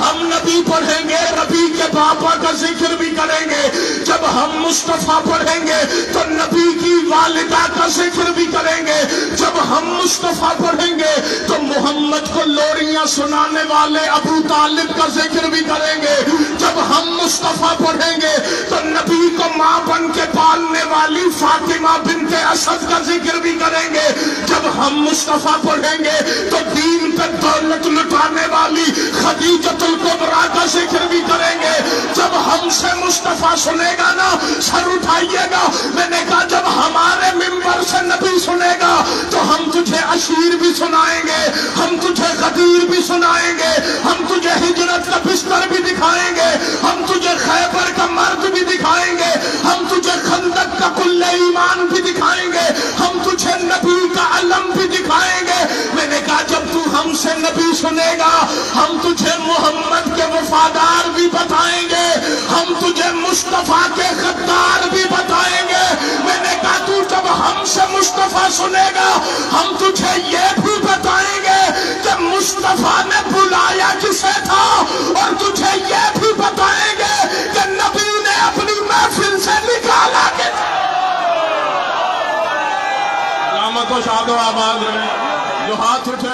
ہم نبی پڑھیں گے نبی کے پاپا کا ذکر بھی کریں گے، جب ہم مصطفیٰ پڑھیں گے تو نبی کی والدہ کا ذکر بھی کریں گے، جب ہم مصطفیٰ پڑھیں گے تو محمد کو لوریاں سنانے والے ابو طالب کا ذکر بھی کریں گے، جب ہم مصطفیٰ پڑھیں گے تو نبی کو ماں بن کے پالنے والی فاطمہ بنت اسد کا ذکر بھی کریں گے، جب ہم مصطفیٰ پڑھیں گے تو دین پہ دولت لٹانے والی خدیجۃ الکبریٰ کا ذکر بھی کریں گے۔ جب ہم سے مصطفیٰ سنے گا نا سر اٹھائیے گا، میں نے کہا جب ہمارے منبر سے نبی سنے گا تو ہم تجھے عشیر بھی سنائیں گے، ہم تجھے غدیر بھی سنائیں گے، ہم تجھے ہجرت کا بستر بھی دکھائیں گے، ہم تجھے خیبر کا مرد بھی دکھائیں گے، ہم تجھے خندق کا کل ایمان بھی دکھائیں گے، ہم تجھے نبی کا علم بھی دکھائیں گے۔ میں نے کہا جب تو ہم سے نبی سنے گا ہم تجھے محمد کے وفادار بھی بتائیں گے، ہم تجھے مصطفیٰ کے غدار بھی بتائیں گے۔ میں نے کہا تو جب ہم سے مصطفیٰ سنے گا ہم تجھے یہ بھی بتائیں گے کہ مصطفیٰ نے بلایا کسے تھا، اور تجھے یہ بھی بتائیں گے کہ نبی نے اپنی محفل سے نکالا کہ علامت و شاد و آباد رہے، جو ہاتھ اٹھے